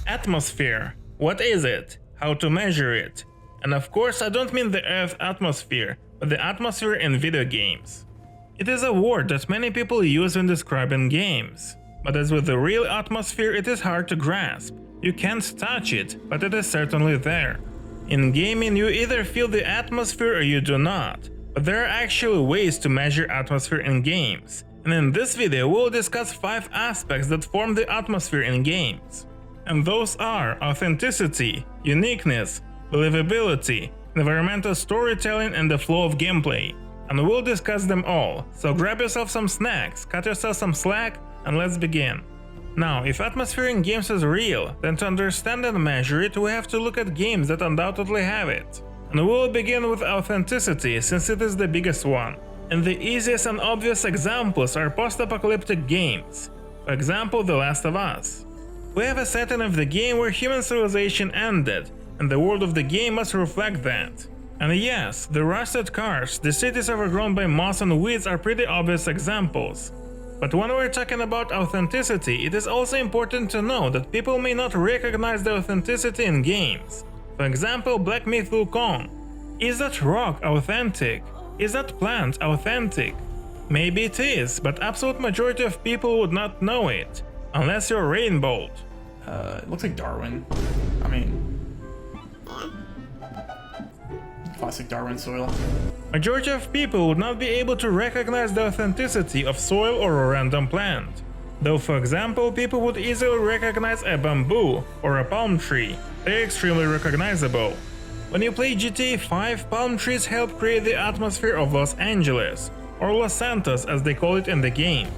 Atmosphere. What is it? How to measure it? And of course, I don't mean the Earth's atmosphere, but the atmosphere in video games. It is a word that many people use when describing games. But as with the real atmosphere, it is hard to grasp. You can't touch it, but it is certainly there. In gaming, you either feel the atmosphere or you do not, but there are actually ways to measure atmosphere in games. And in this video, we'll discuss 5 aspects that form the atmosphere in games. And those are authenticity, uniqueness, believability, environmental storytelling, and the flow of gameplay. And we'll discuss them all, so grab yourself some snacks, cut yourself some slack, and let's begin. Now, if atmosphere in games is real, then to understand and measure it, we have to look at games that undoubtedly have it. And we'll begin with authenticity, since it is the biggest one. And the easiest and obvious examples are post-apocalyptic games. For example, The Last of Us. We have a setting of the game where human civilization ended, and the world of the game must reflect that. And yes, the rusted cars, the cities overgrown by moss and weeds are pretty obvious examples. But when we're talking about authenticity, it is also important to know that people may not recognize the authenticity in games. For example, Black Myth Wukong. Is that rock authentic? Is that plant authentic? Maybe it is, but absolute majority of people would not know it, unless you're Rainbow. It looks like Darwin. I mean, classic Darwin soil. Majority of people would not be able to recognize the authenticity of soil or a random plant. Though, for example, people would easily recognize a bamboo or a palm tree. They're extremely recognizable. When you play GTA 5, palm trees help create the atmosphere of Los Angeles, or Los Santos as they call it in the game.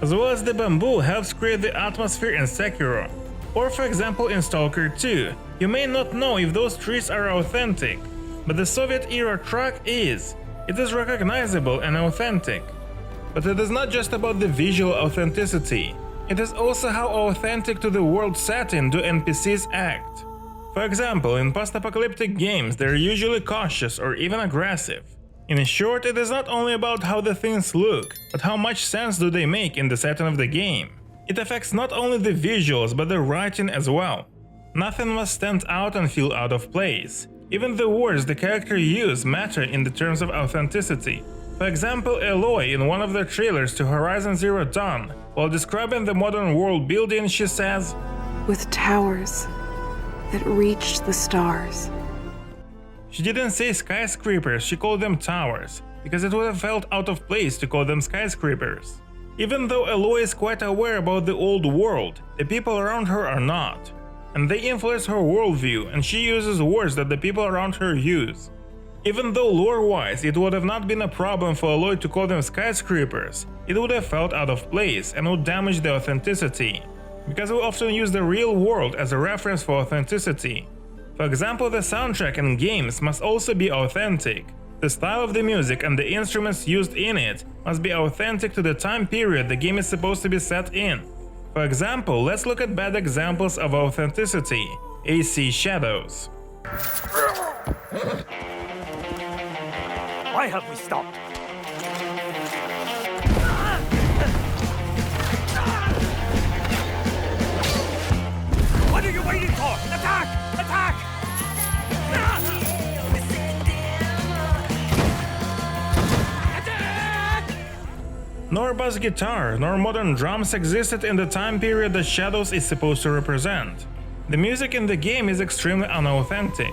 As well as the bamboo helps create the atmosphere in Sekiro. Or for example in Stalker 2, you may not know if those trees are authentic, but the Soviet-era truck is. It is recognizable and authentic. But it is not just about the visual authenticity. It is also how authentic to the world setting do NPCs act. For example, in post-apocalyptic games, they're usually cautious or even aggressive. In short, it is not only about how the things look, but how much sense do they make in the setting of the game. It affects not only the visuals, but the writing as well. Nothing must stand out and feel out of place. Even the words the character uses matter in the terms of authenticity. For example, Aloy in one of the trailers to Horizon Zero Dawn, while describing the modern world building, she says, "With towers that reached the stars." She didn't say skyscrapers, she called them towers, because it would have felt out of place to call them skyscrapers. Even though Aloy is quite aware about the old world, the people around her are not. And they influence her worldview, and she uses words that the people around her use. Even though lore-wise it would have not been a problem for Aloy to call them skyscrapers, it would have felt out of place and would damage the authenticity. Because we often use the real world as a reference for authenticity. For example, the soundtrack in games must also be authentic. The style of the music and the instruments used in it must be authentic to the time period the game is supposed to be set in. For example, let's look at bad examples of authenticity. AC Shadows. Why have we stopped? What are you waiting for? Attack! Attack! Nor bass guitar, nor modern drums existed in the time period that Shadows is supposed to represent. The music in the game is extremely unauthentic.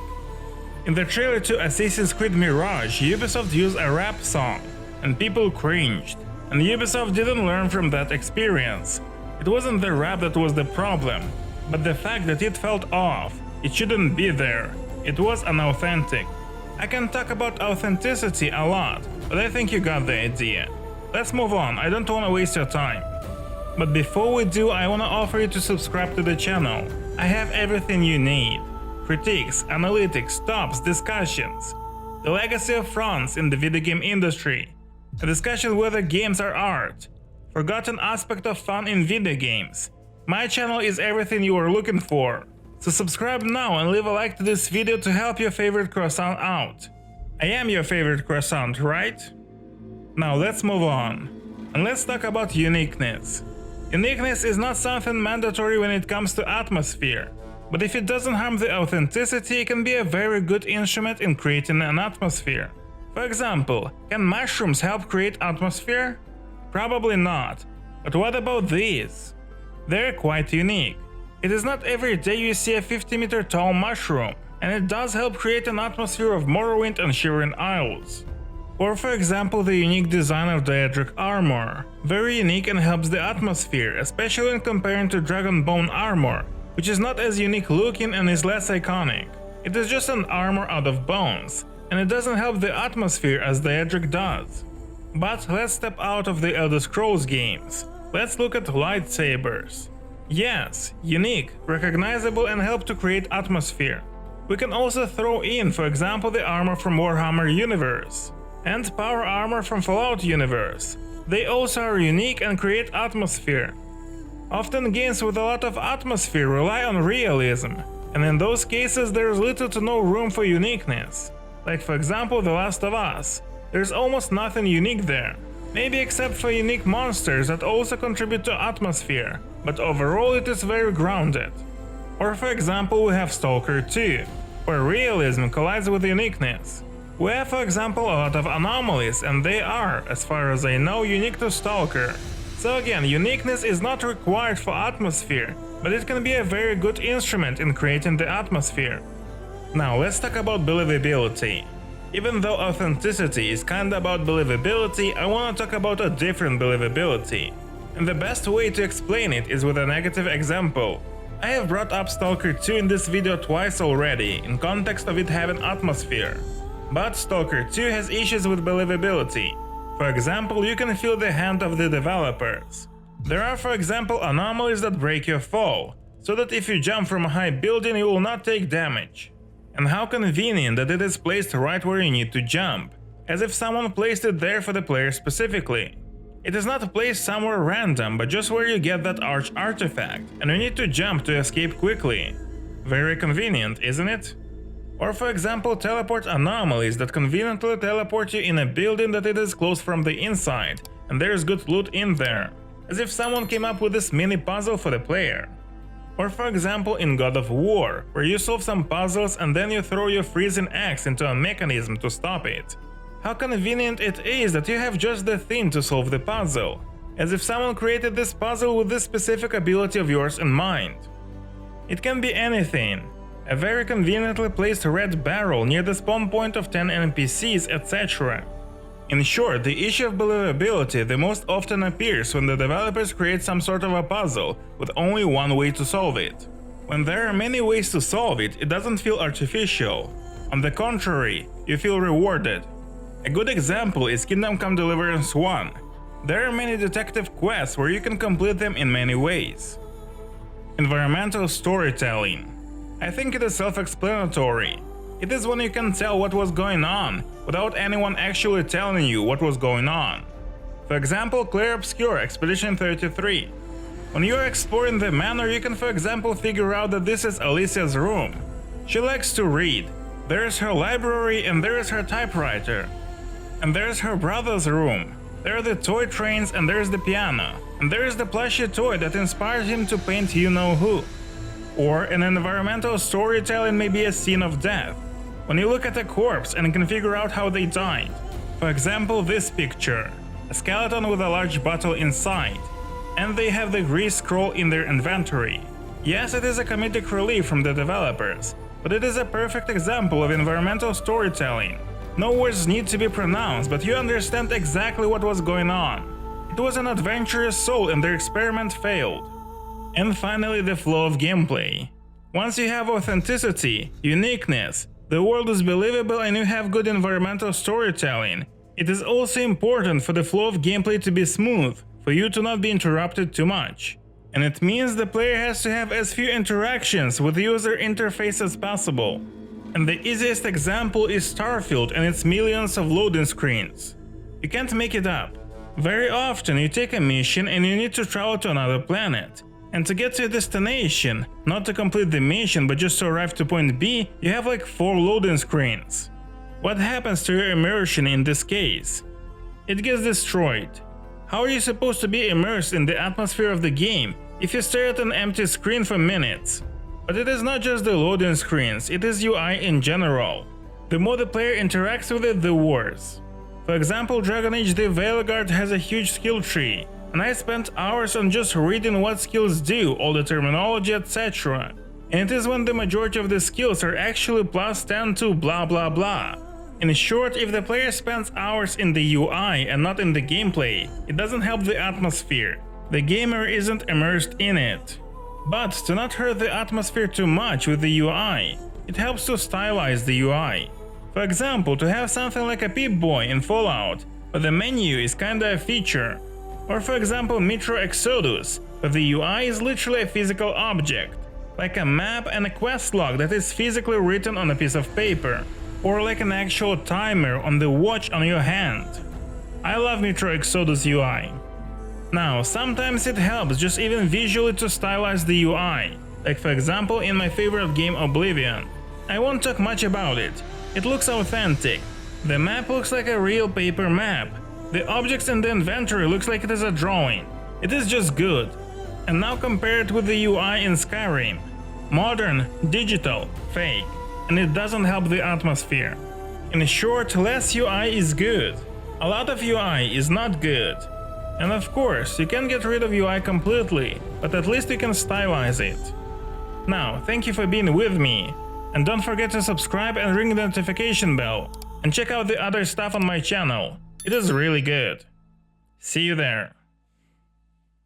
In the trailer to Assassin's Creed Mirage, Ubisoft used a rap song, and people cringed. And Ubisoft didn't learn from that experience. It wasn't the rap that was the problem, but the fact that it felt off. It shouldn't be there. It was unauthentic. I can talk about authenticity a lot, but I think you got the idea. Let's move on, I don't wanna waste your time. But before we do, I wanna offer you to subscribe to the channel. I have everything you need. Critiques, analytics, tops, discussions. The legacy of France in the video game industry. A discussion whether games are art. Forgotten aspect of fun in video games. My channel is everything you are looking for. So subscribe now and leave a like to this video to help your favorite croissant out. I am your favorite croissant, right? Now let's move on. And let's talk about uniqueness. Uniqueness is not something mandatory when it comes to atmosphere. but if it doesn't harm the authenticity, it can be a very good instrument in creating an atmosphere. For example, can mushrooms help create atmosphere? Probably not. But what about these? They're quite unique. It is not every day you see a 50-meter tall mushroom, and it does help create an atmosphere of Morrowind and Shivering Isles. Or for example, the unique design of Daedric armor. Very unique and helps the atmosphere, especially when comparing to Dragonbone armor, which is not as unique looking and is less iconic. It is just an armor out of bones, and it doesn't help the atmosphere as Daedric does. But let's step out of the Elder Scrolls games. Let's look at lightsabers. Yes, unique, recognizable and help to create atmosphere. We can also throw in, for example, the armor from Warhammer Universe and power armor from Fallout Universe. They also are unique and create atmosphere. Often games with a lot of atmosphere rely on realism, and in those cases there's little to no room for uniqueness. Like for example The Last of Us, there's almost nothing unique there, maybe except for unique monsters that also contribute to atmosphere, but overall it is very grounded. Or for example we have Stalker 2, where realism collides with uniqueness. We have for example a lot of anomalies, and they are, as far as I know, unique to Stalker. So again, uniqueness is not required for atmosphere, but it can be a very good instrument in creating the atmosphere. Now let's talk about believability. Even though authenticity is kinda about believability, I wanna talk about a different believability. And the best way to explain it is with a negative example. I have brought up Stalker 2 in this video twice already, in context of it having atmosphere. But Stalker 2 has issues with believability. For example, you can feel the hand of the developers. There are for example anomalies that break your fall, so that if you jump from a high building you will not take damage. And how convenient that it is placed right where you need to jump, as if someone placed it there for the player specifically. It is not placed somewhere random, but just where you get that arch artifact, and you need to jump to escape quickly. Very convenient, isn't it? Or for example teleport anomalies that conveniently teleport you in a building that it is closed from the inside, and there is good loot in there, as if someone came up with this mini puzzle for the player. Or for example in God of War, where you solve some puzzles and then you throw your freezing axe into a mechanism to stop it. How convenient it is that you have just the thing to solve the puzzle, as if someone created this puzzle with this specific ability of yours in mind. It can be anything. A very conveniently placed red barrel near the spawn point of 10 NPCs, etc. In short, the issue of believability the most often appears when the developers create some sort of a puzzle with only one way to solve it. When there are many ways to solve it, it doesn't feel artificial. On the contrary, you feel rewarded. A good example is Kingdom Come Deliverance 1. There are many detective quests where you can complete them in many ways. Environmental storytelling. I think it is self-explanatory. It is when you can tell what was going on without anyone actually telling you what was going on. For example, Clair Obscur Expedition 33. When you are exploring the manor, you can for example figure out that this is Alicia's room. She likes to read. There is her library and there is her typewriter. And there is her brother's room. There are the toy trains and there is the piano. And there is the plushy toy that inspired him to paint you-know-who. Or an environmental storytelling may be a scene of death, when you look at a corpse and can figure out how they died. For example, this picture, a skeleton with a large bottle inside, and they have the grease scroll in their inventory. Yes, it is a comedic relief from the developers, but it is a perfect example of environmental storytelling. No words need to be pronounced, but you understand exactly what was going on. It was an adventurous soul and their experiment failed. And finally, the flow of gameplay. Once you have authenticity, uniqueness, the world is believable and you have good environmental storytelling, it is also important for the flow of gameplay to be smooth, for you to not be interrupted too much. And it means the player has to have as few interactions with the user interface as possible. And the easiest example is Starfield and its millions of loading screens. You can't make it up. Very often you take a mission and you need to travel to another planet. And to get to your destination, not to complete the mission but just to arrive to point B, you have like 4 loading screens. What happens to your immersion in this case? It gets destroyed. How are you supposed to be immersed in the atmosphere of the game if you stare at an empty screen for minutes? But it is not just the loading screens, it is UI in general. The more the player interacts with it, the worse. For example, Dragon Age the Veilguard has a huge skill tree, and I spent hours on just reading what skills do, all the terminology, etc. And it is when the majority of the skills are actually plus 10 to blah blah blah. In short, if the player spends hours in the UI and not in the gameplay, it doesn't help the atmosphere. The gamer isn't immersed in it. But to not hurt the atmosphere too much with the UI, it helps to stylize the UI. For example, to have something like a Pip-Boy in Fallout, but the menu is kinda a feature. Or for example Metro Exodus, but the UI is literally a physical object, like a map and a quest log that is physically written on a piece of paper, or like an actual timer on the watch on your hand. I love Metro Exodus UI. Now, sometimes it helps just even visually to stylize the UI, like for example in my favorite game Oblivion. I won't talk much about it, it looks authentic. The map looks like a real paper map. The objects in the inventory looks like it is a drawing. It is just good. And now compare it with the UI in Skyrim. Modern, digital, fake. And it doesn't help the atmosphere. In short, less UI is good. A lot of UI is not good. And of course, you can get rid of UI completely, but at least you can stylize it. Now, thank you for being with me. And don't forget to subscribe and ring the notification bell. And check out the other stuff on my channel. It is really good. See you there.